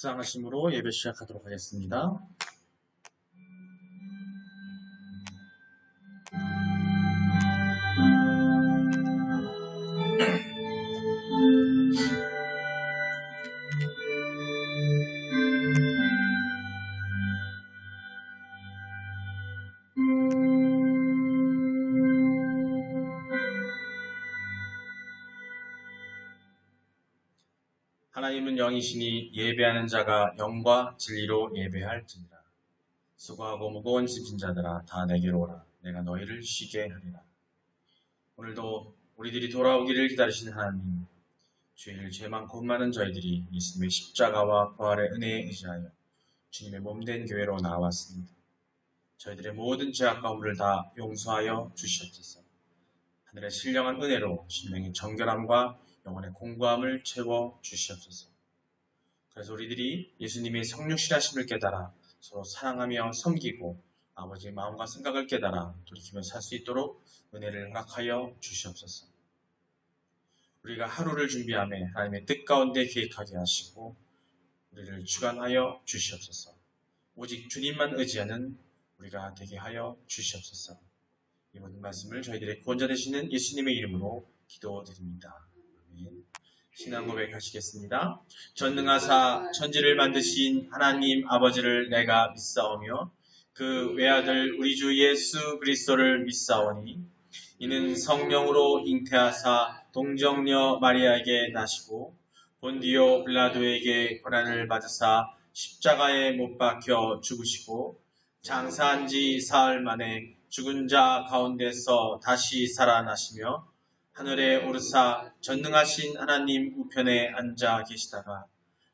묵상하심으로 예배 시작하도록 하겠습니다. 하나님은 영이시니 예배하는 자가 영과 진리로 예배할지니라. 수고하고 무거운 짐진 자들아 다 내게로 오라. 내가 너희를 쉬게 하리라. 오늘도 우리들이 돌아오기를 기다리시는 하나님, 주일 죄 많고 많은 저희들이 예수님의 십자가와 부활의 은혜에 의지하여 주님의 몸된 교회로 나왔습니다. 저희들의 모든 죄악 가운데를 다 용서하여 주시옵소서. 하늘의 신령한 은혜로 심령의 정결함과 영혼의 공고함을 채워 주시옵소서. 그래서 우리들이 예수님의 성육신하심을 깨달아 서로 사랑하며 섬기고 아버지의 마음과 생각을 깨달아 돌이키며 살 수 있도록 은혜를 허락하여 주시옵소서. 우리가 하루를 준비하며 하나님의 뜻 가운데 계획하게 하시고 우리를 주관하여 주시옵소서. 오직 주님만 의지하는 우리가 되게 하여 주시옵소서. 이 모든 말씀을 저희들의 구원자 되시는 예수님의 이름으로 기도드립니다. 아멘. 신앙 고백하시겠습니다. 전능하사 천지를 만드신 하나님 아버지를 내가 믿사오며 그 외아들 우리 주 예수 그리스도를 믿사오니 이는 성령으로 잉태하사 동정녀 마리아에게 나시고 본디오 빌라도에게 고난을 받으사 십자가에 못 박혀 죽으시고 장사한 지 사흘 만에 죽은 자 가운데서 다시 살아나시며 하늘에 오르사 전능하신 하나님 우편에 앉아 계시다가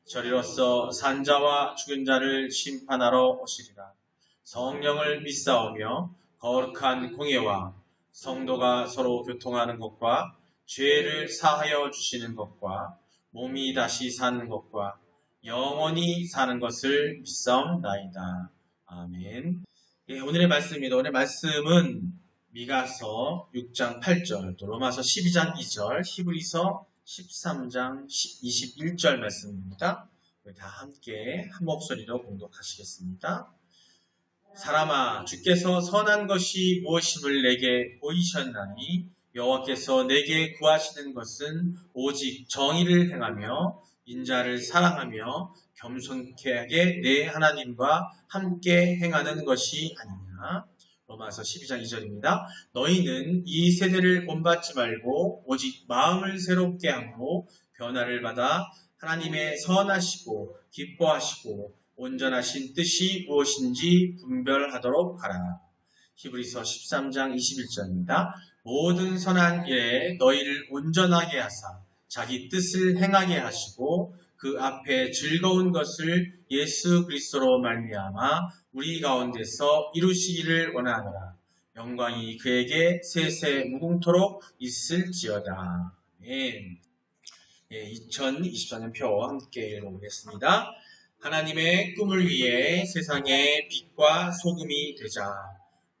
저리로서 산자와 죽은 자를 심판하러 오시리라. 성령을 믿사오며 거룩한 공예와 성도가 서로 교통하는 것과 죄를 사하여 주시는 것과 몸이 다시 사는 것과 영원히 사는 것을 믿사옵나이다. 아멘. 오늘의 말씀입니다. 오늘의 말씀은 미가서 6장 8절, 또 로마서 12장 2절, 히브리서 13장 21절 말씀입니다. 우리 다 함께 한 목소리로 공독하시겠습니다. 사람아, 주께서 선한 것이 무엇임을 내게 보이셨나니 여호와께서 내게 구하시는 것은 오직 정의를 행하며 인자를 사랑하며 겸손케 하게 내 하나님과 함께 행하는 것이 아니냐. 로마서 12장 2절입니다. 너희는 이 세대를 본받지 말고 오직 마음을 새롭게 하고 변화를 받아 하나님의 선하시고 기뻐하시고 온전하신 뜻이 무엇인지 분별하도록 하라. 히브리서 13장 21절입니다. 모든 선한 일에 너희를 온전하게 하사 자기 뜻을 행하게 하시고 그 앞에 즐거운 것을 예수 그리스도로 말미암아 우리 가운데서 이루시기를 원하노라. 영광이 그에게 세세 무궁토록 있을지어다. 아멘. 2024년 표 함께 읽어보겠습니다. 하나님의 꿈을 위해 세상의 빛과 소금이 되자.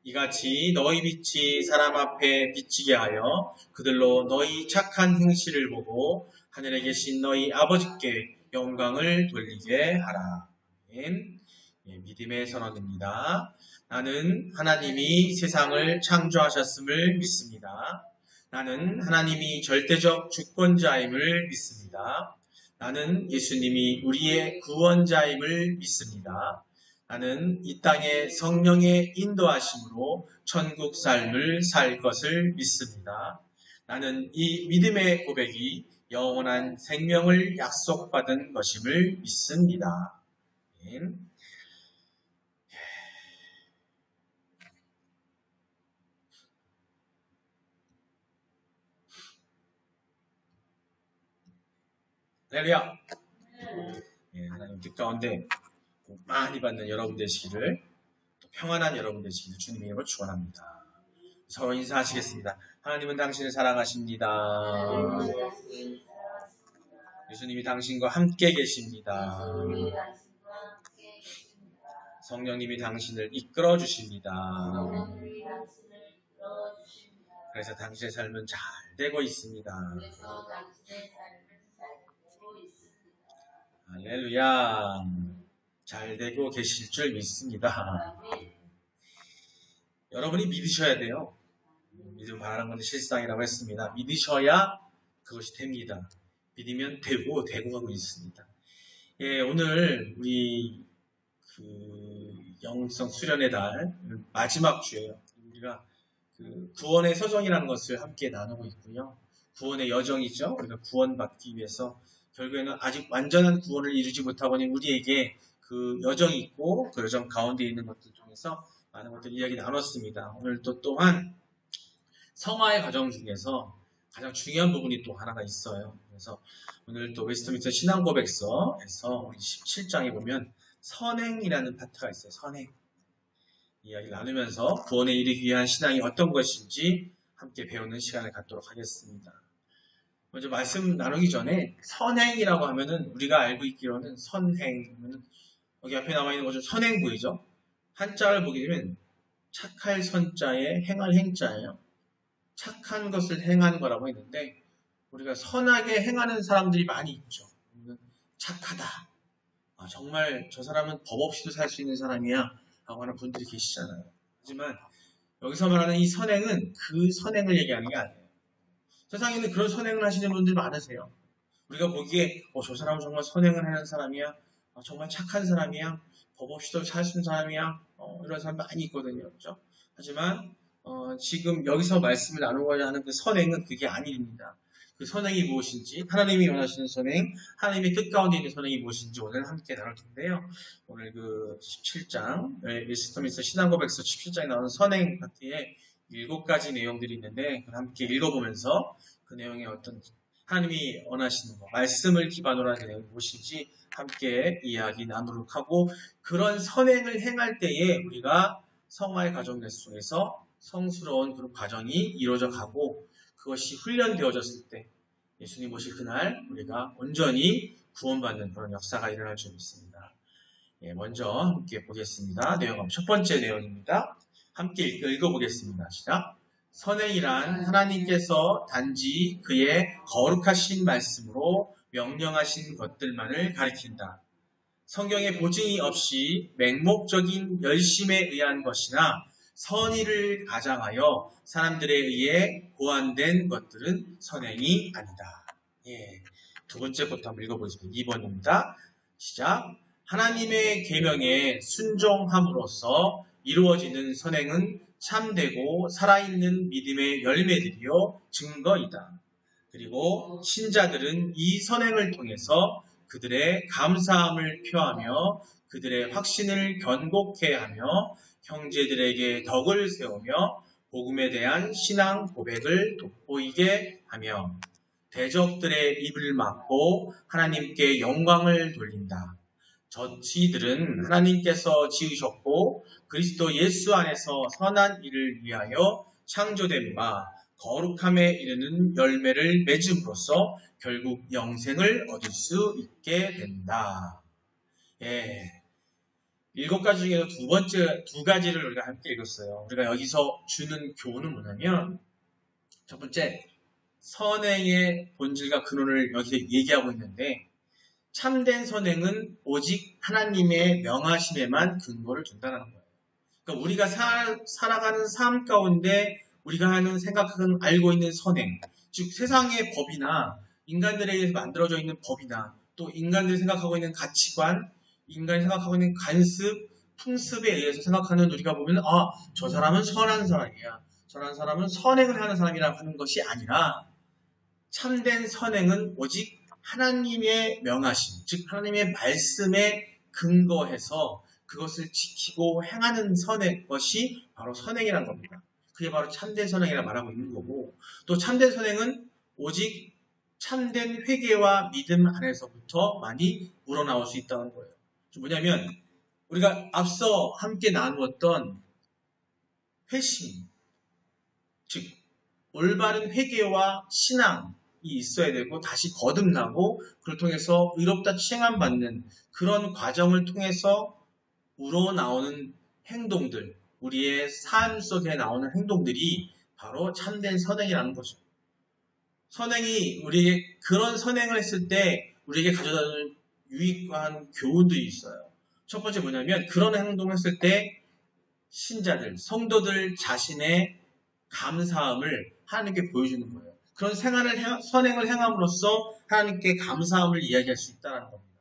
이같이 너희 빛이 사람 앞에 비치게 하여 그들로 너희 착한 행실을 보고 하늘에 계신 너희 아버지께 영광을 돌리게 하라. 아멘. 믿음의 선언입니다. 나는 하나님이 세상을 창조하셨음을 믿습니다. 나는 하나님이 절대적 주권자임을 믿습니다. 나는 예수님이 우리의 구원자임을 믿습니다. 나는 이 땅에 성령의 인도하심으로 천국 삶을 살 것을 믿습니다. 나는 이 믿음의 고백이 영원한 생명을 약속받은 것임을 믿습니다. 할렐루야. 하나님 뜻 가운데 복 많이 받는 여러분 되시기를, 또 평안한 여러분 되시기를 주님의 이름으로 축원합니다. 서로 인사하시겠습니다. 하나님은 당신을 사랑하십니다. 예수님이 당신과 함께 계십니다. 성령님이 당신을 이끌어 주십니다. 그래서 당신의 삶은 잘 되고 있습니다. 할렐루야. 잘 되고 계실 줄 믿습니다. 여러분이 믿으셔야 돼요. 믿음 바라는 것은 실상이라고 했습니다. 믿으셔야 그것이 됩니다. 믿으면 되고 가고 있습니다. 예, 오늘 우리 영성 수련의 달 마지막 주예요. 우리가 구원의 서정이라는 것을 함께 나누고 있고요. 구원의 여정이죠. 우리가 구원받기 위해서 결국에는 아직 완전한 구원을 이루지 못하고니 우리에게 그 여정이 있고 그 여정 가운데 있는 것들 중에서 많은 것들 이야기 나눴습니다. 오늘 또한 성화의 과정 중에서 가장 중요한 부분이 또 하나가 있어요. 그래서 오늘 또 웨스트민스터 신앙고백서에서 우리 17장에 보면 선행이라는 파트가 있어요. 선행. 이야기를 나누면서 구원에 이르기 위한 신앙이 어떤 것인지 함께 배우는 시간을 갖도록 하겠습니다. 먼저 말씀 나누기 전에 선행이라고 하면은 우리가 알고 있기로는 선행, 여기 앞에 나와 있는 것좀 선행 보이죠? 한자를 보게 되면 착할 선자에 행할 행자예요. 착한 것을 행하는 거라고 했는데 우리가 선하게 행하는 사람들이 많이 있죠. 착하다. 정말 저 사람은 법 없이도 살 수 있는 사람이야 라고 하는 분들이 계시잖아요. 하지만 여기서 말하는 이 선행은 그 선행을 얘기하는 게 아니에요. 세상에는 그런 선행을 하시는 분들 많으세요. 우리가 보기에 저 사람은 정말 선행을 하는 사람이야. 정말 착한 사람이야. 법 없이도 살 수 있는 사람이야. 이런 사람 많이 있거든요. 그렇죠? 하지만 지금 여기서 말씀을 나누고자 하는 그 선행은 그게 아닙니다. 그 선행이 무엇인지, 하나님이 원하시는 선행, 하나님의 뜻 가운데 있는 선행이 무엇인지 오늘 함께 나눌 텐데요. 오늘 그 17장, 웨스트민스터 신앙고백서 17장에 나오는 선행 파트에 7가지 내용들이 있는데 함께 읽어보면서 그 내용의 어떤 하나님이 원하시는 것, 말씀을 기반으로 하는 내용이 무엇인지 함께 이야기 나누도록 하고 그런 선행을 행할 때에 우리가 성화의 과정 속에서 성스러운 그런 과정이 이루어져 가고 그것이 훈련되어졌을 때 예수님 오실 그날 우리가 온전히 구원받는 그런 역사가 일어날 줄 믿습니다. 먼저 함께 보겠습니다. 내용 첫 번째 내용입니다. 함께 읽어보겠습니다. 시작. 선행이란 하나님께서 단지 그의 거룩하신 말씀으로 명령하신 것들만을 가리킨다. 성경의 보증이 없이 맹목적인 열심에 의한 것이나 선의를 가장하여 사람들에 의해 고안된 것들은 선행이 아니다. 두 번째부터 한번 읽어보겠습니다. 2번입니다. 시작. 하나님의 계명에 순종함으로써 이루어지는 선행은 참되고 살아있는 믿음의 열매들이요 증거이다. 그리고 신자들은 이 선행을 통해서 그들의 감사함을 표하며 그들의 확신을 견고케 하며 형제들에게 덕을 세우며 복음에 대한 신앙 고백을 돋보이게 하며 대적들의 입을 막고 하나님께 영광을 돌린다. 저희들은 하나님께서 지으셨고 그리스도 예수 안에서 선한 일을 위하여 창조된 바 거룩함에 이르는 열매를 맺음으로써 결국 영생을 얻을 수 있게 된다. 7가지 중에서 두 가지를 우리가 함께 읽었어요. 우리가 여기서 주는 교훈은 뭐냐면 첫 번째, 선행의 본질과 근원을 여기서 얘기하고 있는데 참된 선행은 오직 하나님의 명하심에만 근거를 둔다는 거예요. 그러니까 우리가 살아가는 삶 가운데 우리가 하는 생각하는 알고 있는 선행, 즉 세상의 법이나 인간들에 의해서 만들어져 있는 법이나 또 인간들이 생각하고 있는 가치관, 인간이 생각하고 있는 관습, 풍습에 의해서 생각하는 우리가 보면 저 사람은 선한 사람이야. 저런 사람은 선행을 하는 사람이라고 하는 것이 아니라 참된 선행은 오직 하나님의 명하심, 즉 하나님의 말씀에 근거해서 그것을 지키고 행하는 것이 바로 선행이라는 겁니다. 그게 바로 참된 선행이라 말하고 있는 거고 또 참된 선행은 오직 참된 회개와 믿음 안에서부터 많이 우러나올 수 있다는 거예요. 뭐냐면 우리가 앞서 함께 나누었던 회심, 즉 올바른 회개와 신앙이 있어야 되고 다시 거듭나고 그걸 통해서 의롭다 칭함받는 그런 과정을 통해서 우러나오는 행동들, 우리의 삶 속에 나오는 행동들이 바로 참된 선행이라는 거죠. 선행이 우리에게 그런 선행을 했을 때 우리에게 가져다주는 유익한 교훈들이 있어요. 첫 번째 뭐냐면 그런 행동을 했을 때 신자들, 성도들 자신의 감사함을 하나님께 보여주는 거예요. 그런 선행을 행함으로써 하나님께 감사함을 이야기할 수 있다는 겁니다.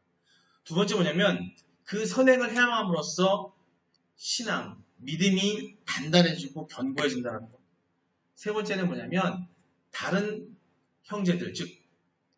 두 번째 뭐냐면 그 선행을 행함으로써 신앙, 믿음이 단단해지고 견고해진다는 겁니다. 세 번째는 뭐냐면 다른 형제들, 즉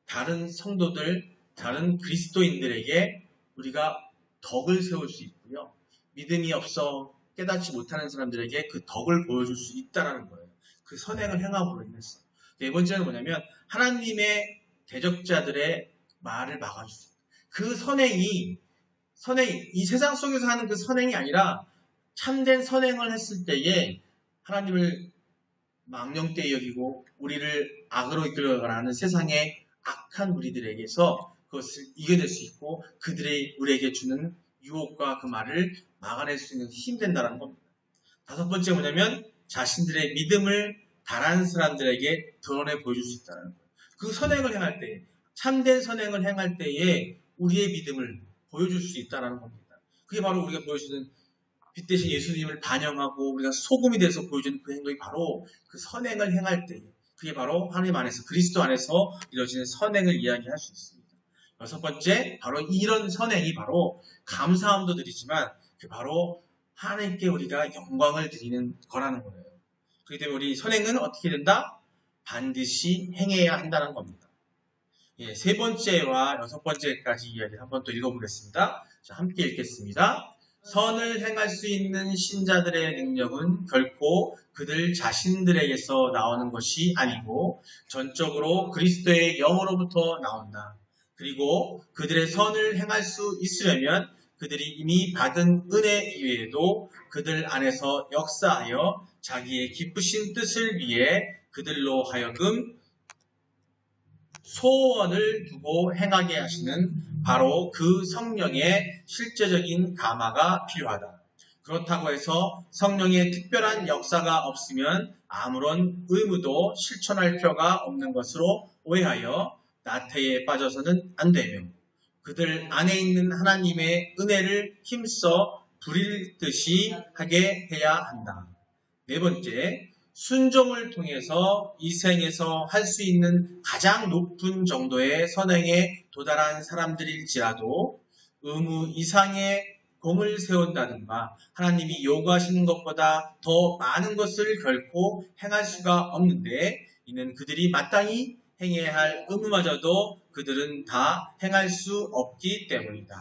다른 성도들, 다른 그리스도인들에게 우리가 덕을 세울 수 있고요. 믿음이 없어 깨닫지 못하는 사람들에게 그 덕을 보여줄 수 있다는 거예요. 그 선행을 행함으로 인해서. 네 번째는 뭐냐면 하나님의 대적자들의 말을 막아줄 수 있어요. 그 선행이 이 세상 속에서 하는 그 선행이 아니라 참된 선행을 했을 때에 하나님을 망령되이 여기고 우리를 악으로 이끌어가는 세상의 악한 우리들에게서 그것을 이겨낼 수 있고 그들이 우리에게 주는 유혹과 그 말을 막아낼 수 있는 힘이 된다는 겁니다. 다섯 번째 뭐냐면 자신들의 믿음을 다른 사람들에게 드러내 보여줄 수 있다는 거예요. 그 선행을 행할 때, 참된 선행을 행할 때에 우리의 믿음을 보여줄 수 있다는 겁니다. 그게 바로 우리가 보여주는 빛 대신 예수님을 반영하고 우리가 소금이 돼서 보여주는 그 행동이 바로 그 선행을 행할 때, 그게 바로 하나님 안에서 그리스도 안에서 이루어지는 선행을 이야기할 수 있습니다. 여섯 번째, 바로 이런 선행이 바로 감사함도 드리지만 그 바로 하나님께 우리가 영광을 드리는 거라는 거예요. 그렇기 때문에 우리 선행은 어떻게 된다? 반드시 행해야 한다는 겁니다. 예, 세 번째와 여섯 번째까지 이야기를 한번 또 읽어보겠습니다. 자, 함께 읽겠습니다. 선을 행할 수 있는 신자들의 능력은 결코 그들 자신들에게서 나오는 것이 아니고 전적으로 그리스도의 영으로부터 나온다. 그리고 그들의 선을 행할 수 있으려면 그들이 이미 받은 은혜 이외에도 그들 안에서 역사하여 자기의 기쁘신 뜻을 위해 그들로 하여금 소원을 두고 행하게 하시는 바로 그 성령의 실제적인 감화가 필요하다. 그렇다고 해서 성령의 특별한 역사가 없으면 아무런 의무도 실천할 필요가 없는 것으로 오해하여 나태에 빠져서는 안 되며 그들 안에 있는 하나님의 은혜를 힘써 부릴 듯이 하게 해야 한다. 네 번째, 순종을 통해서 이 생에서 할 수 있는 가장 높은 정도의 선행에 도달한 사람들일지라도 의무 이상의 공을 세운다든가 하나님이 요구하시는 것보다 더 많은 것을 결코 행할 수가 없는데 이는 그들이 마땅히 행해야 할 의무마저도 그들은 다 행할 수 없기 때문이다.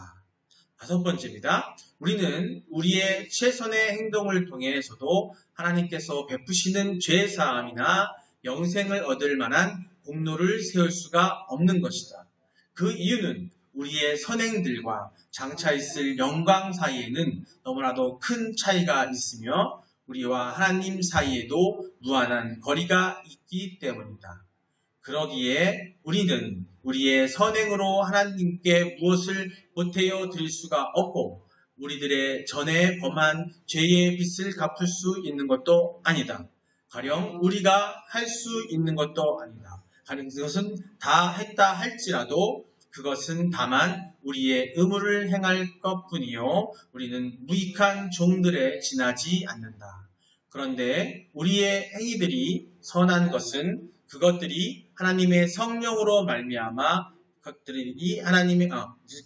다섯 번째입니다. 우리는 우리의 최선의 행동을 통해서도 하나님께서 베푸시는 죄사함이나 영생을 얻을 만한 공로를 세울 수가 없는 것이다. 그 이유는 우리의 선행들과 장차 있을 영광 사이에는 너무나도 큰 차이가 있으며 우리와 하나님 사이에도 무한한 거리가 있기 때문이다. 그러기에 우리는 우리의 선행으로 하나님께 무엇을 보태어 드릴 수가 없고 우리들의 전에 범한 죄의 빚을 갚을 수 있는 것도 아니다. 가령 우리가 할 수 있는 것도 아니다. 가령 그것은 다 했다 할지라도 그것은 다만 우리의 의무를 행할 것뿐이요 우리는 무익한 종들에 지나지 않는다. 그런데 우리의 행위들이 선한 것은 그것들이 하나님의 성령으로 말미암아 그것들이 하나님의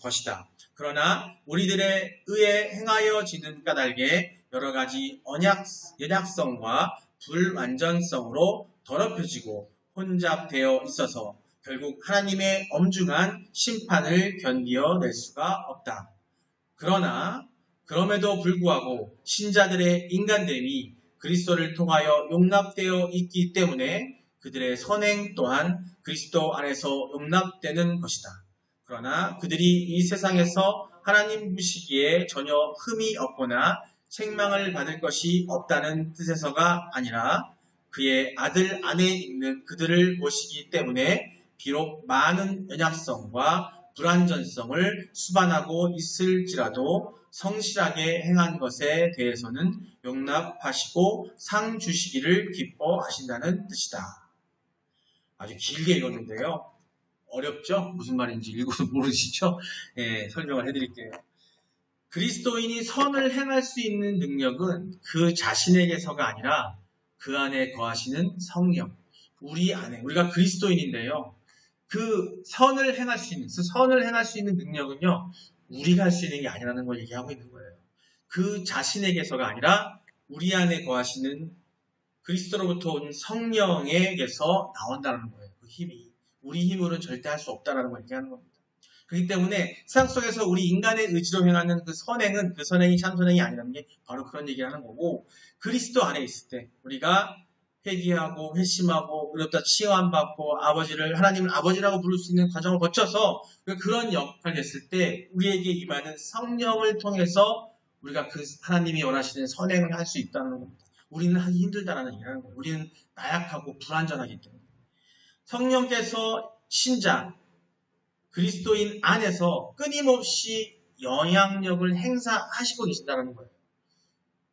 것이다. 그러나 우리들의 의에 행하여지는 까닭에 여러 가지 연약성과 불완전성으로 더럽혀지고 혼잡되어 있어서 결국 하나님의 엄중한 심판을 견디어낼 수가 없다. 그러나 그럼에도 불구하고 신자들의 인간됨이 그리스도를 통하여 용납되어 있기 때문에 그들의 선행 또한 그리스도 안에서 용납되는 것이다. 그러나 그들이 이 세상에서 하나님 보시기에 전혀 흠이 없거나 책망을 받을 것이 없다는 뜻에서가 아니라 그의 아들 안에 있는 그들을 보시기 때문에 비록 많은 연약성과 불완전성을 수반하고 있을지라도 성실하게 행한 것에 대해서는 용납하시고 상 주시기를 기뻐하신다는 뜻이다. 아주 길게 읽었는데요. 어렵죠? 무슨 말인지 읽어도 모르시죠? 예, 설명을 해드릴게요. 그리스도인이 선을 행할 수 있는 능력은 그 자신에게서가 아니라 그 안에 거하시는 성령, 우리 안에, 우리가 그리스도인인데요. 그 선을 행할 수 있는, 선을 행할 수 있는 능력은요, 우리가 할 수 있는 게 아니라는 걸 얘기하고 있는 거예요. 그 자신에게서가 아니라 우리 안에 거하시는 그리스도로부터 온 성령에게서 나온다는 거예요. 그 힘이. 우리 힘으로는 절대 할 수 없다는 걸 얘기하는 겁니다. 그렇기 때문에 세상 속에서 우리 인간의 의지로 행하는 그 선행은 그 선행이 참 선행이 아니라는 게 바로 그런 얘기를 하는 거고, 그리스도 안에 있을 때 우리가 회개하고 회심하고 의롭다 치유함받고 아버지를 하나님을 아버지라고 부를 수 있는 과정을 거쳐서 그런 역할을 했을 때 우리에게 임하는 성령을 통해서 우리가 그 하나님이 원하시는 선행을 할 수 있다는 겁니다. 우리는 하기 힘들다는 얘기를 하는 거예요. 우리는 나약하고 불완전하기 때문에. 성령께서 신자, 그리스도인 안에서 끊임없이 영향력을 행사하시고 계신다는 거예요.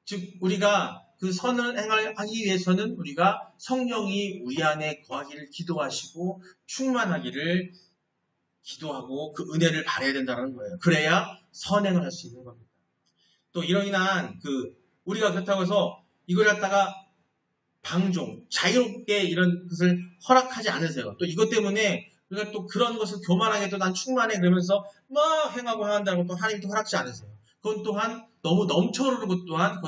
즉 우리가 그 선을 행하기 위해서는 우리가 성령이 우리 안에 거하기를 기도하시고 충만하기를 기도하고 그 은혜를 바라야 된다는 거예요. 그래야 선행을 할 수 있는 겁니다. 또 이로 인한 우리가 그렇다고 해서 이걸 갖다가 방종, 자유롭게 이런 것을 허락하지 않으세요. 또 이것 때문에 우리가 또 그런 것을 교만하게 또 난 충만해 그러면서 막 행하고 한다고 또 하나님도 허락지 않으세요. 그건 또한 너무 넘쳐흐르는 것 또한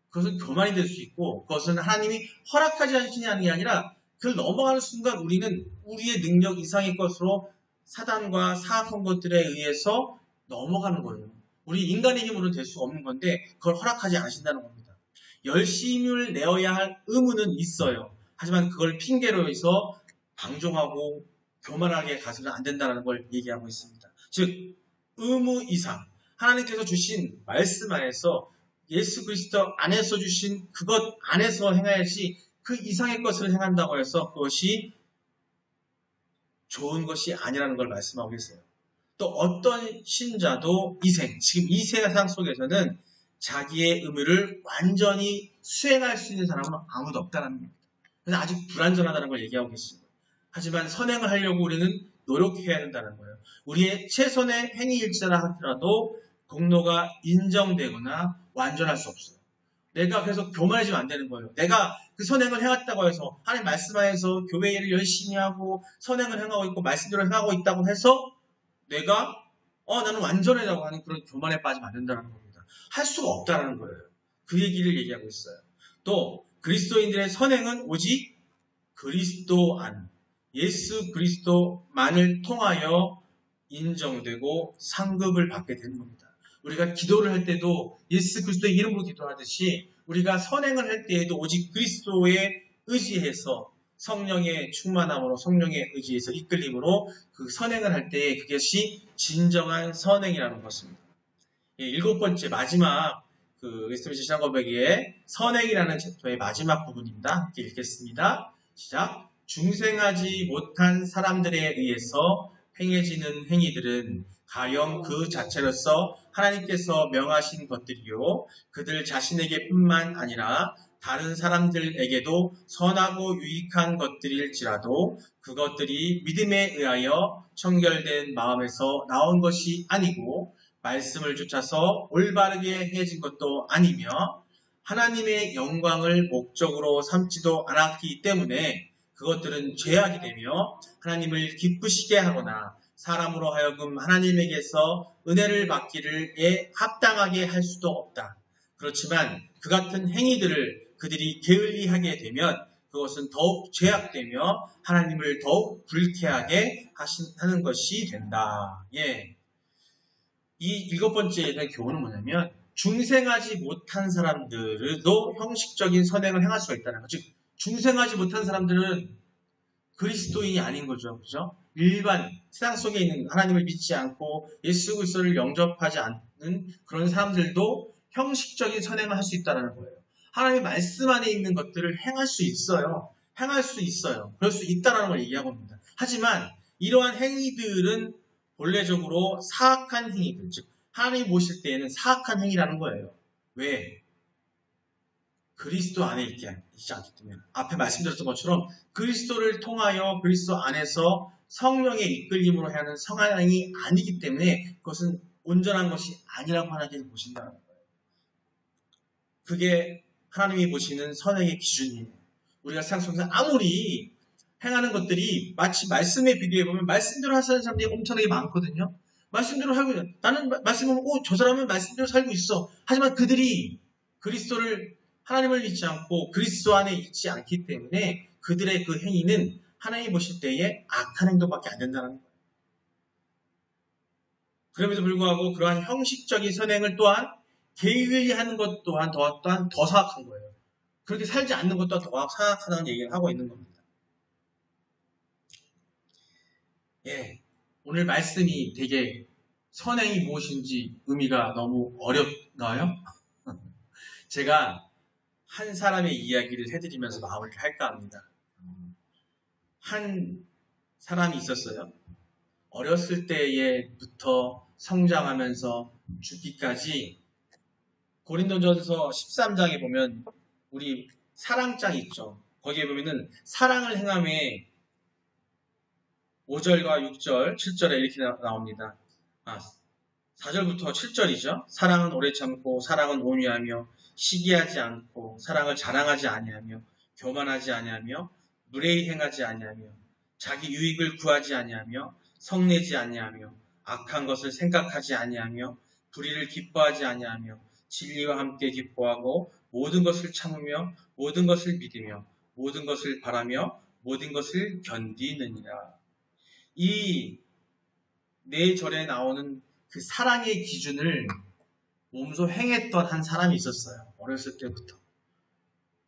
그것은 교만이 될 수 있고 그것은 하나님이 허락하지 않으시냐는 게 아니라 그걸 넘어가는 순간 우리는 우리의 능력 이상의 것으로 사단과 사악한 것들에 의해서 넘어가는 거예요. 우리 인간의 힘으로는 될 수가 없는 건데 그걸 허락하지 않으신다는 겁니다. 열심을 내어야 할 의무는 있어요. 하지만 그걸 핑계로 해서 방종하고 교만하게 가서는 안 된다는 걸 얘기하고 있습니다. 즉 의무 이상 하나님께서 주신 말씀 안에서 예수 그리스도 안에서 주신 그것 안에서 행해야지 그 이상의 것을 행한다고 해서 그것이 좋은 것이 아니라는 걸 말씀하고 계세요. 또 어떤 신자도 지금 이 세상 속에서는 자기의 의무를 완전히 수행할 수 있는 사람은 아무도 없다는 겁니다. 그래서 아직 불완전하다는 걸 얘기하고 계십니다. 하지만 선행을 하려고 우리는 노력해야 된다는 거예요. 우리의 최선의 행위일지라 하더라도 공로가 인정되거나 완전할 수 없어요. 내가 그래서 교만해지면 안 되는 거예요. 내가 그 선행을 해왔다고 해서 하나님 말씀하에서 교회 일을 열심히 하고 선행을 행하고 있고 말씀대로 행하고 있다고 해서 내가 나는 완전하다고 하는 그런 교만에 빠지면 안 된다는 겁니다. 할 수가 없다는 거예요. 그 얘기를 얘기하고 있어요. 또 그리스도인들의 선행은 오직 그리스도 안, 예수 그리스도만을 통하여 인정되고 상급을 받게 되는 겁니다. 우리가 기도를 할 때도 예수 그리스도의 이름으로 기도하듯이 우리가 선행을 할 때에도 오직 그리스도에 의지해서 성령의 충만함으로 성령의 의지에서 이끌림으로 그 선행을 할 때 그것이 진정한 선행이라는 것입니다. 7번째 마지막 웨스트민스터 신앙 고백의 선행이라는 챕터의 마지막 부분입니다. 함께 읽겠습니다. 시작. 중생하지 못한 사람들에 의해서 행해지는 행위들은 가령 그 자체로서 하나님께서 명하신 것들이요 그들 자신에게 뿐만 아니라 다른 사람들에게도 선하고 유익한 것들일지라도 그것들이 믿음에 의하여 청결된 마음에서 나온 것이 아니고 말씀을 쫓아서 올바르게 행해진 것도 아니며 하나님의 영광을 목적으로 삼지도 않았기 때문에 그것들은 죄악이 되며 하나님을 기쁘시게 하거나 사람으로 하여금 하나님에게서 은혜를 받기를 합당하게 할 수도 없다. 그렇지만 그 같은 행위들을 그들이 게을리하게 되면 그것은 더욱 죄악되며 하나님을 더욱 불쾌하게 하는 것이 된다. 이 7번째에 대한 교훈은 뭐냐면 중생하지 못한 사람들도 형식적인 선행을 행할 수가 있다는 거죠. 즉 중생하지 못한 사람들은 그리스도인이 아닌 거죠. 그죠? 일반 세상 속에 있는 하나님을 믿지 않고 예수 그리스도를 영접하지 않는 그런 사람들도 형식적인 선행을 할 수 있다는 거예요. 하나님의 말씀 안에 있는 것들을 행할 수 있어요. 행할 수 있어요. 그럴 수 있다는 걸 얘기하고 있습니다. 하지만 이러한 행위들은 본래적으로 사악한 행위들, 즉 하나님이 보실 때에는 사악한 행위라는 거예요. 왜? 그리스도 안에 있지 않기 때문에 앞에 말씀드렸던 것처럼 그리스도를 통하여 그리스도 안에서 성령의 이끌림으로 하는 성화양이 아니기 때문에 그것은 온전한 것이 아니라고 하나님께서 보신다는 거예요. 그게 하나님이 보시는 선행의 기준이에요. 우리가 세상 속에서 아무리 행하는 것들이 마치 말씀에 비교해보면 말씀대로 하시는 사람들이 엄청나게 많거든요. 말씀대로 살고 있는, 나는 말씀을 보고 저 사람은 말씀대로 살고 있어. 하지만 그들이 그리스도를 하나님을 믿지 않고 그리스도 안에 있지 않기 때문에 그들의 그 행위는 하나님이 보실 때에 악한 행동밖에 안 된다는 거예요. 그럼에도 불구하고 그러한 형식적인 선행을 또한 개의히 하는 것 또한 더 사악한 거예요. 그렇게 살지 않는 것도 더 사악하다는 얘기를 하고 있는 겁니다. 예, 오늘 말씀이 되게 선행이 무엇인지 의미가 너무 어렵나요? 제가 한 사람의 이야기를 해드리면서 마무리를 할까 합니다. 한 사람이 있었어요. 어렸을 때부터 성장하면서 죽기까지 고린도전서 13장에 보면 우리 사랑장 있죠. 거기에 보면은 사랑을 행함에 5절과 6절, 7절에 이렇게 나옵니다. 4절부터 7절이죠. 사랑은 오래 참고 사랑은 온유하며 시기하지 않고 사랑을 자랑하지 아니하며 교만하지 아니하며 무례히 행하지 아니하며 자기 유익을 구하지 아니하며 성내지 아니하며 악한 것을 생각하지 아니하며 불의를 기뻐하지 아니하며 진리와 함께 기뻐하고 모든 것을 참으며 모든 것을 믿으며 모든 것을 바라며 모든 것을 견디느니라. 이 4절에 나오는 그 사랑의 기준을 몸소 행했던 한 사람이 있었어요. 어렸을 때부터.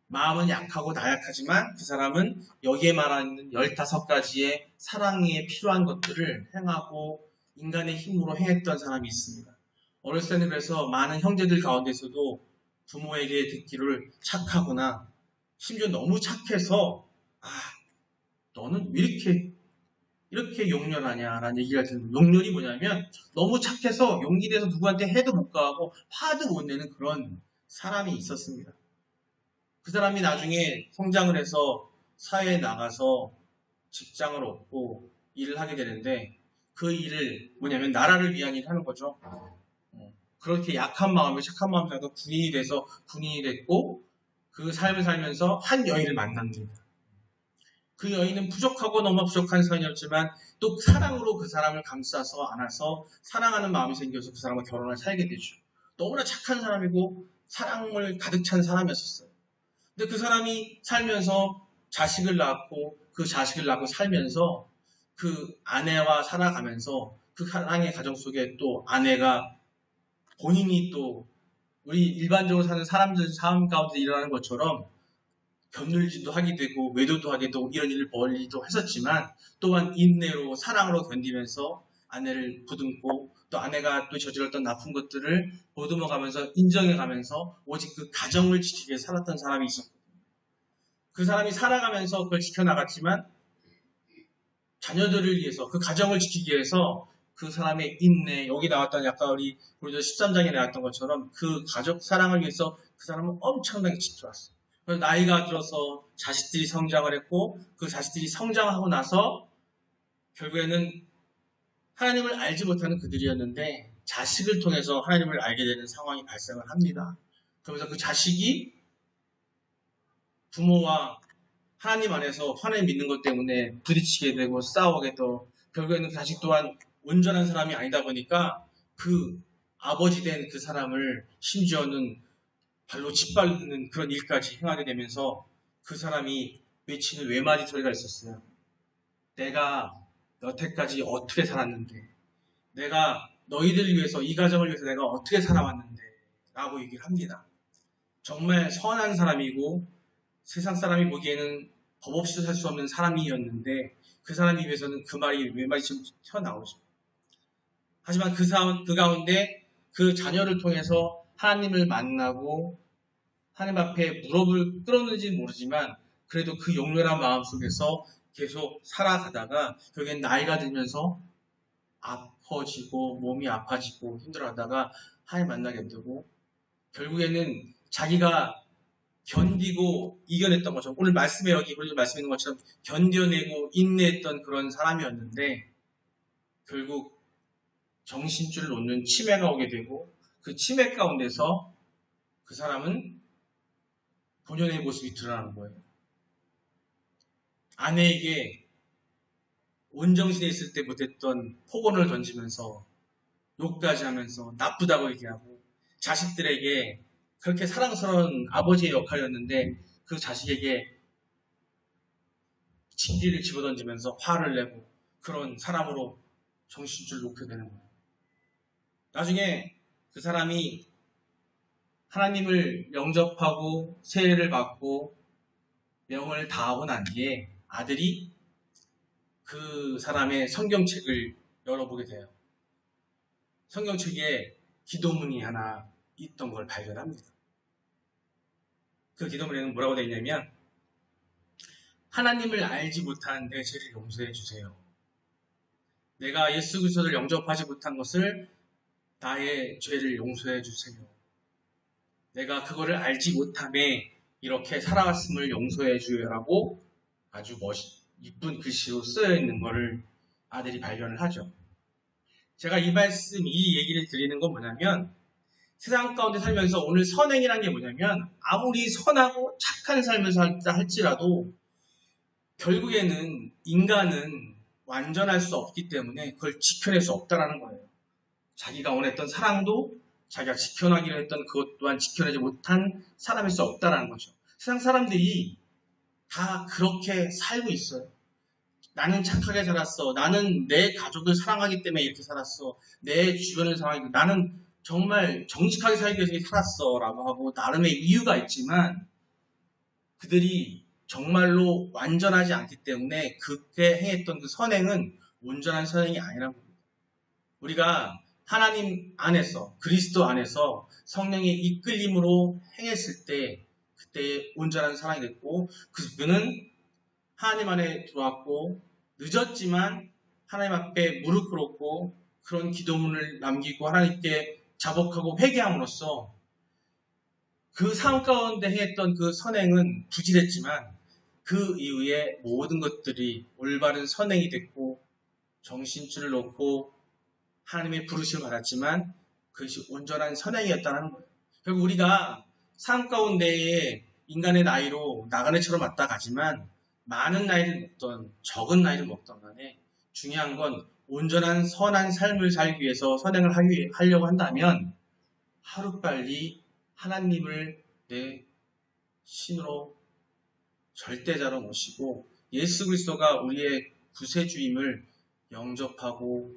마음은 약하고 나약하지만 그 사람은 여기에 말하는 15가지의 사랑에 필요한 것들을 행하고 인간의 힘으로 행했던 사람이 있습니다. 어렸을 때는 그래서 많은 형제들 가운데서도 부모에게 듣기를 착하구나. 심지어 너무 착해서 너는 왜 이렇게 용렬하냐라는 얘기가 들으면 용렬이 뭐냐면 너무 착해서 용기 내서 누구한테 해도 못 가고 화도 못 내는 그런 사람이 있었습니다. 그 사람이 나중에 성장을 해서 사회에 나가서 직장을 얻고 일을 하게 되는데 그 일을 뭐냐면 나라를 위한 일을 하는 거죠. 그렇게 약한 마음에 착한 마음을 가지고 군인이 됐고 그 삶을 살면서 한 여인을 만납니다. 그 여인은 부족하고 너무 부족한 사연이었지만 또 사랑으로 그 사람을 감싸서 안아서 사랑하는 마음이 생겨서 그 사람과 결혼을 살게 되죠. 너무나 착한 사람이고 사랑을 가득 찬 사람이었어요. 근데 그 사람이 살면서 자식을 낳고 그 자식을 낳고 살면서 그 아내와 살아가면서 그 사랑의 가정 속에 또 아내가 본인이 또 우리 일반적으로 사는 사람들 삶 가운데 일어나는 것처럼 견눌지도 하게 되고 외도도 하게 되고 이런 일을 벌이기도 했었지만 또한 인내로 사랑으로 견디면서 아내를 보듬고 또 아내가 또 저질렀던 나쁜 것들을 보듬어가면서 인정해가면서 오직 그 가정을 지키기 위해 살았던 사람이 있었거든요. 그 사람이 살아가면서 그걸 지켜나갔지만 자녀들을 위해서 그 가정을 지키기 위해서 그 사람의 인내, 여기 나왔던 약간 우리도 13장에 나왔던 것처럼 그 가족 사랑을 위해서 그 사람은 엄청나게 지켜왔어요. 나이가 들어서 자식들이 성장을 했고 그 자식들이 성장하고 나서 결국에는 하나님을 알지 못하는 그들이었는데 자식을 통해서 하나님을 알게 되는 상황이 발생을 합니다. 그러면서 그 자식이 부모와 하나님 안에서 하나님 믿는 것 때문에 부딪히게 되고 싸우게 되고 결국에는 그 자식 또한 온전한 사람이 아니다 보니까 그 아버지 된 그 사람을 심지어는 발로 짓밟는 그런 일까지 행하게 되면서 그 사람이 외치는 외마디 소리가 있었어요. 내가 여태까지 어떻게 살았는데, 내가 너희들을 위해서, 이 가정을 위해서 내가 어떻게 살아왔는데 라고 얘기를 합니다. 정말 선한 사람이고 세상 사람이 보기에는 법 없이도 살 수 없는 사람이었는데 그 사람이 위해서는 그 말이 외마디처럼 튀어나오죠. 하지만 그 가운데 그 자녀를 통해서 하나님을 만나고 하나님 앞에 무릎을 꿇었는지는 모르지만 그래도 그 용렬한 마음 속에서 계속 살아가다가 결국엔 나이가 들면서 아파지고 몸이 아파지고 힘들어하다가 하나님 만나게 되고 결국에는 자기가 견디고 이겨냈던 것처럼, 오늘 말씀에 여기 우리 말씀에 있는 것처럼 견뎌내고 인내했던 그런 사람이었는데, 결국 정신줄을 놓는 치매가 오게 되고, 그 치매 가운데서 그 사람은 본연의 모습이 드러나는 거예요. 아내에게 온정신에 있을 때 못했던 폭언을 던지면서 욕까지 하면서 나쁘다고 얘기하고, 자식들에게 그렇게 사랑스러운 아버지의 역할이었는데 그 자식에게 직디를 집어던지면서 화를 내고, 그런 사람으로 정신줄 놓게 되는 거예요. 나중에 그 사람이 하나님을 영접하고 세례를 받고 명을 다하고 난 뒤에 아들이 그 사람의 성경책을 열어보게 돼요. 성경책에 기도문이 하나 있던 걸 발견합니다. 그 기도문에는 뭐라고 되어 있냐면, 하나님을 알지 못한 내 죄를 용서해 주세요. 내가 예수 그리스도를 영접하지 못한 것을, 나의 죄를 용서해 주세요. 내가 그거를 알지 못함에 이렇게 살아왔음을 용서해 주라고 아주 이쁜 글씨로 쓰여 있는 것을 아들이 발견을 하죠. 제가 이 얘기를 드리는 건 뭐냐면, 세상 가운데 살면서 오늘 선행이라는 게 뭐냐면, 아무리 선하고 착한 삶을 살다 할지라도 결국에는 인간은 완전할 수 없기 때문에 그걸 지켜낼 수 없다는 거예요. 자기가 원했던 사랑도 자기가 지켜나기로 했던 그것 또한 지켜내지 못한 사람일 수 없다는 거죠. 세상 사람들이 다 그렇게 살고 있어요. 나는 착하게 살았어. 나는 내 가족을 사랑하기 때문에 이렇게 살았어. 내 주변을 사랑하기, 나는 정말 정직하게 살기 위해서 이렇게 살았어 라고 하고 나름의 이유가 있지만, 그들이 정말로 완전하지 않기 때문에 그때 행했던 그 선행은 온전한 선행이 아니라고 합니다. 우리가 하나님 안에서, 그리스도 안에서 성령의 이끌림으로 행했을 때 그때 온전한 사랑이 됐고, 그는 하나님 안에 들어왔고 늦었지만 하나님 앞에 무릎 꿇었고 그런 기도문을 남기고 하나님께 자복하고 회개함으로써 그 삶 가운데 행했던 그 선행은 부질했지만 그 이후에 모든 것들이 올바른 선행이 됐고 정신줄을 놓고 하나님의 부르심을 받았지만 그것이 온전한 선행이었다는 거예요. 결국 우리가 삶 가운데에 인간의 나이로 나그네처럼 왔다 가지만, 많은 나이를 먹던 적은 나이를 먹던 간에 중요한 건 온전한 선한 삶을 살기 위해서 선행을 하려고 한다면 하루빨리 하나님을 내 신으로 절대자로 모시고 예수 그리스도가 우리의 구세주임을 영접하고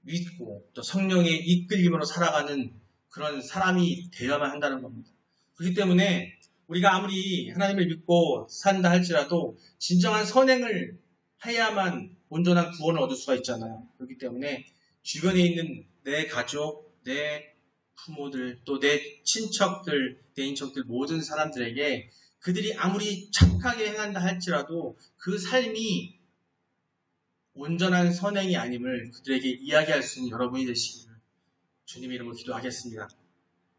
믿고 또 성령의 이끌림으로 살아가는 그런 사람이 되어야만 한다는 겁니다. 그렇기 때문에 우리가 아무리 하나님을 믿고 산다 할지라도 진정한 선행을 해야만 온전한 구원을 얻을 수가 있잖아요. 그렇기 때문에 주변에 있는 내 가족, 내 부모들, 또 내 친척들, 내 인척들 모든 사람들에게 그들이 아무리 착하게 행한다 할지라도 그 삶이 온전한 선행이 아님을 그들에게 이야기할 수 있는 여러분이 되시기를 주님의 이름으로 기도하겠습니다.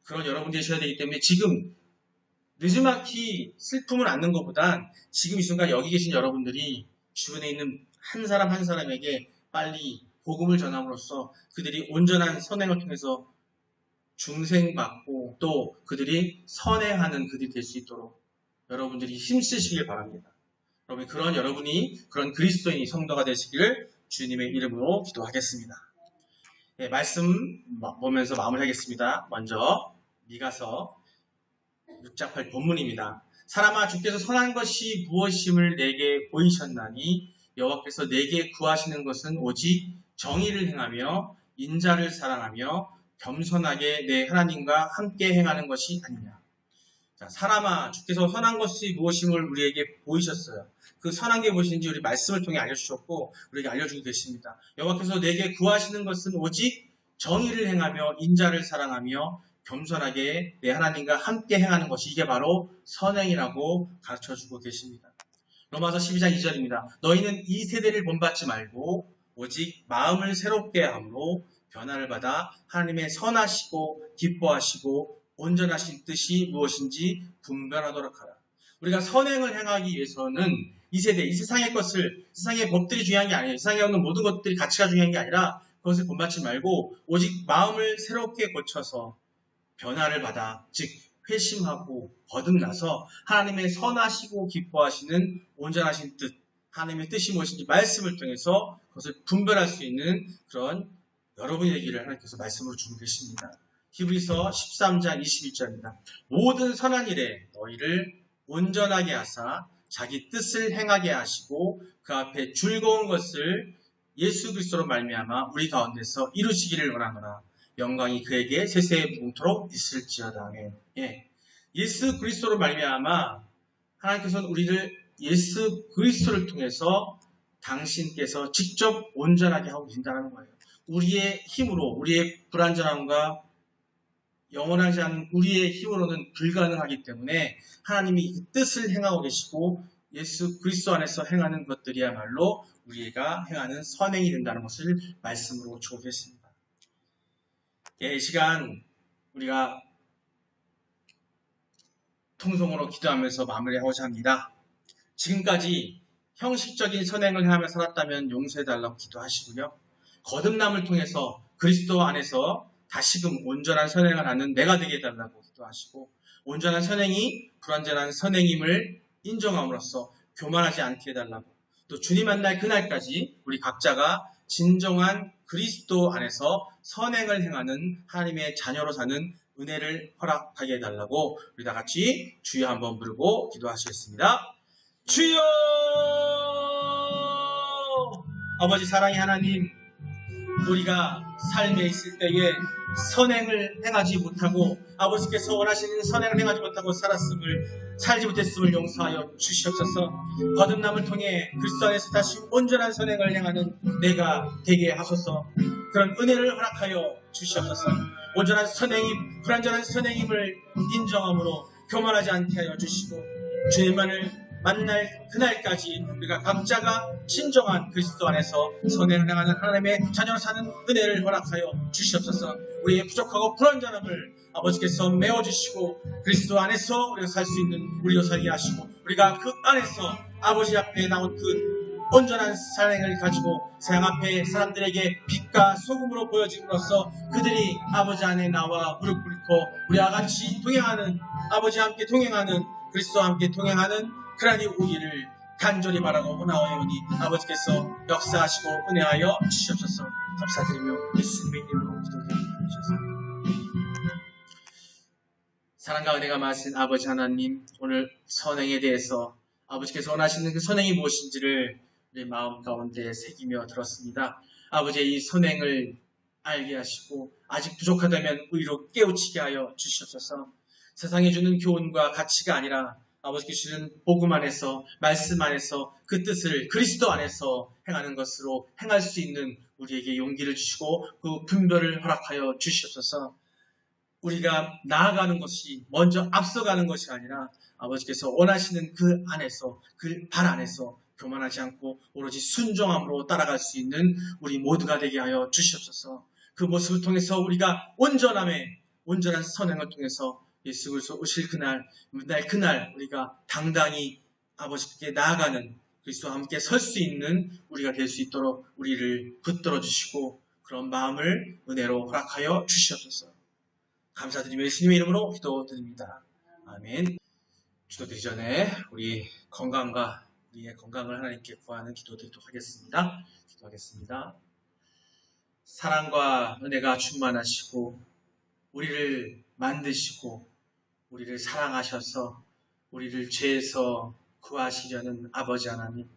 그런 여러분이 되셔야 되기 때문에 지금 느지막이 슬픔을 안는 것보단 지금 이 순간 여기 계신 여러분들이 주변에 있는 한 사람 한 사람에게 빨리 복음을 전함으로써 그들이 온전한 선행을 통해서 중생받고 또 그들이 선행하는 그들이 될 수 있도록 여러분들이 힘쓰시길 바랍니다. 여러분, 그런 여러분이 그런 그리스도인이 성도가 되시기를 주님의 이름으로 기도하겠습니다. 네, 말씀 보면서 마무리하겠습니다. 먼저 미가서 6장 8 본문입니다. 사람아, 주께서 선한 것이 무엇임을 내게 보이셨나니 여호와께서 내게 구하시는 것은 오직 정의를 행하며 인자를 사랑하며 겸손하게 내 하나님과 함께 행하는 것이 아니냐. 자, 사람아, 주께서 선한 것이 무엇임을 우리에게 보이셨어요. 그 선한 게 무엇인지 우리 말씀을 통해 알려주셨고 우리에게 알려주고 계십니다. 여호와께서 내게 구하시는 것은 오직 정의를 행하며 인자를 사랑하며 겸손하게 내 하나님과 함께 행하는 것이, 이게 바로 선행이라고 가르쳐주고 계십니다. 로마서 12장 2절입니다. 너희는 이 세대를 본받지 말고 오직 마음을 새롭게 함으로 변화를 받아 하나님의 선하시고 기뻐하시고 온전하신 뜻이 무엇인지 분별하도록 하라. 우리가 선행을 행하기 위해서는 이 세대, 이 세상의 것을, 세상의 법들이 중요한 게 아니에요. 세상에 없는 모든 것들이 가치가 중요한 게 아니라 그것을 본받지 말고 오직 마음을 새롭게 고쳐서 변화를 받아, 즉 회심하고 거듭나서 하나님의 선하시고 기뻐하시는 온전하신 뜻, 하나님의 뜻이 무엇인지 말씀을 통해서 그것을 분별할 수 있는 그런 여러분이 되기를 하나님께서 말씀으로 주고 계십니다. 히브리서 13장 21절입니다. 모든 선한 일에 너희를 온전하게 하사 자기 뜻을 행하게 하시고 그 앞에 즐거운 것을 예수 그리스도로 말미암아 우리 가운데서 이루시기를 원하노라. 영광이 그에게 세세에 뭉토록 있을지어다. 아멘. 예. 예수 그리스도로 말미암아 하나님께서는 우리를 예수 그리스도를 통해서 당신께서 직접 온전하게 하고 계신다는 거예요. 우리의 힘으로, 우리의 불완전함과 영원하지 않은 우리의 힘으로는 불가능하기 때문에 하나님이 그 뜻을 행하고 계시고 예수 그리스도 안에서 행하는 것들이야말로 우리가 행하는 선행이 된다는 것을 말씀으로 주고 계십니다. 이 시간 우리가 통성으로 기도하면서 마무리하고자 합니다. 지금까지 형식적인 선행을 행하며 살았다면 용서해달라고 기도하시고요. 거듭남을 통해서 그리스도 안에서 다시금 온전한 선행을 하는 내가 되게 해달라고 기도하시고 온전한 선행이 불완전한 선행임을 인정함으로써 교만하지 않게 해달라고 또 주님 만날 그날까지 우리 각자가 진정한 그리스도 안에서 선행을 행하는 하나님의 자녀로 사는 은혜를 허락하게 해달라고 우리 다 같이 주여 한번 부르고 기도하시겠습니다. 주여! 아버지 사랑의 하나님, 우리가 삶에 있을 때에 선행을 행하지 못하고 아버지께서 원하시는 선행을 행하지 못하고 살지 못했음을 용서하여 주시옵소서. 거듭남을 통해 그리스도 안에서 다시 온전한 선행을 행하는 내가 되게 하소서. 그런 은혜를 허락하여 주시옵소서. 온전한 선행임, 불완전한 선행임을 인정함으로 교만하지 않게 하여 주시고 주님만을 만날 그날까지 우리가 각자가 진정한 그리스도 안에서 선행을 행하는 하나님의 자녀로 사는 은혜를 허락하여 주시옵소서. 우리의 부족하고 불완전함을 아버지께서 메워주시고 그리스도 안에서 우리가 살 수 있는 우리로 살게 하시고 우리가 그 안에서 아버지 앞에 나온 그 온전한 선행을 가지고 세상 앞에 사람들에게 빛과 소금으로 보여짐으로써 그들이 아버지 안에 나와 무릎 꿇고 우리와 같이 동행하는 아버지와 함께 동행하는 그리스도와 함께 동행하는 그날이 오기를 간절히 바라고 원하오니 아버지께서 역사하시고 은혜하여 주시옵소서. 감사드리며 예수님의 이름으로 기도드립니다. 사랑과 은혜가 많으신 아버지 하나님, 오늘 선행에 대해서 아버지께서 원하시는 그 선행이 무엇인지를 우리 마음 가운데 새기며 들었습니다. 아버지의 이 선행을 알게 하시고 아직 부족하다면 의로 깨우치게 하여 주시옵소서. 세상에 주는 교훈과 가치가 아니라 아버지께 주시는 복음 안에서 말씀 안에서 그 뜻을 그리스도 안에서 행하는 것으로 행할 수 있는 우리에게 용기를 주시고 그 분별을 허락하여 주시옵소서. 우리가 나아가는 것이 먼저 앞서가는 것이 아니라 아버지께서 원하시는 그 안에서 그 발 안에서 교만하지 않고 오로지 순종함으로 따라갈 수 있는 우리 모두가 되게 하여 주시옵소서. 그 모습을 통해서 우리가 온전한 선행을 통해서 예수 그리스도 오실 그날 우리가 당당히 아버지께 나아가는 그리스도와 함께 설 수 있는 우리가 될 수 있도록 우리를 붙들어 주시고 그런 마음을 은혜로 허락하여 주시옵소서. 감사드리며 예수님의 이름으로 기도드립니다. 아멘. 기도드리기 전에 우리의 건강을 하나님께 구하는 기도드리도록 하겠습니다. 기도하겠습니다. 사랑과 은혜가 충만하시고 우리를 만드시고 우리를 사랑하셔서 우리를 죄에서 구하시려는 아버지 하나님,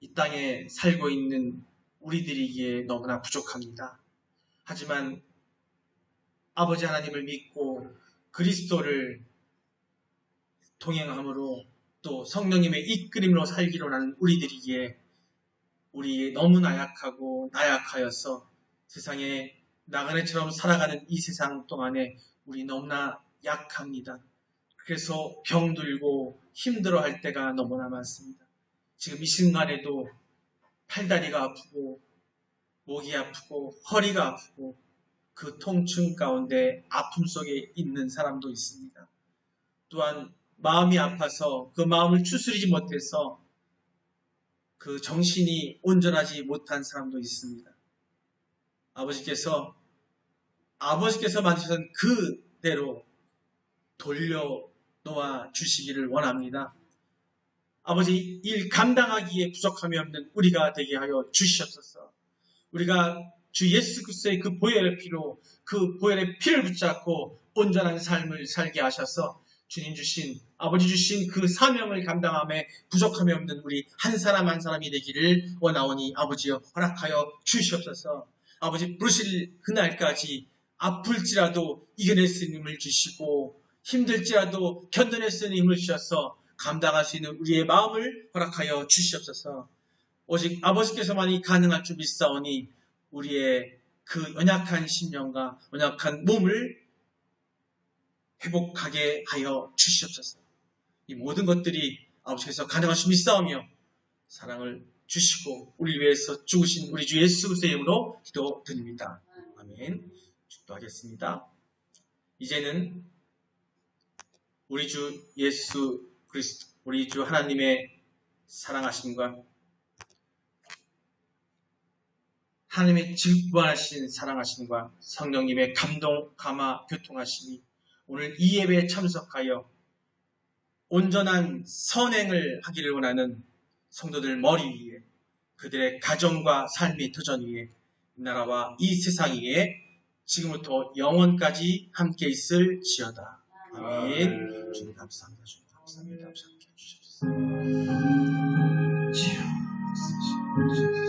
이 땅에 살고 있는 우리들이기에 너무나 부족합니다. 하지만 아버지 하나님을 믿고 그리스도를 동행함으로 또 성령님의 이끌림으로 살기로 하는 우리들이기에 우리 너무 나약하여서 세상에 나그네처럼 살아가는 이 세상 동안에 우리 너무나 약합니다. 그래서 병들고 힘들어할 때가 너무나 많습니다. 지금 이 순간에도 팔다리가 아프고 목이 아프고 허리가 아프고 그 통증 가운데 아픔 속에 있는 사람도 있습니다. 또한 마음이 아파서 그 마음을 추스리지 못해서 그 정신이 온전하지 못한 사람도 있습니다. 아버지께서 만드신 그대로 돌려놓아 주시기를 원합니다. 아버지, 일 감당하기에 부족함이 없는 우리가 되게 하여 주시옵소서. 우리가 주 예수 그리스도의 그 보혈의 피로, 그 보혈의 피를 붙잡고 온전한 삶을 살게 하셔서 주님 주신, 아버지 주신 그 사명을 감당함에 부족함이 없는 우리 한 사람 한 사람이 되기를 원하오니 아버지여 허락하여 주시옵소서. 아버지, 부르실 그날까지 아플지라도 이겨낼 수 있는 힘을 주시고 힘들지라도 견뎌낼 수 있는 힘을 주셔서 감당할 수 있는 우리의 마음을 허락하여 주시옵소서. 오직 아버지께서만이 가능할 줄 믿사오니 우리의 그 연약한 심령과 연약한 몸을 회복하게 하여 주시옵소서. 이 모든 것들이 아버지께서 가능할 줄 믿사오며 사랑을 주시고 우리 위해서 죽으신 우리 주 예수 그리스도의 이름으로 기도드립니다. 아멘. 기도하겠습니다. 이제는 우리 주 예수 그리스도, 우리 주 하나님의 사랑하심과 하나님의 질투하신 사랑하심과 성령님의 감동, 감화, 교통하심이 오늘 이 예배에 참석하여 온전한 선행을 하기를 원하는 성도들 머리 위에, 그들의 가정과 삶의 도전 위에, 이 나라와 이 세상 위에 지금부터 영원까지 함께 있을지어다. 아멘. 주님 감사합니다. 주님 감사합니다. 함께 해주셔서.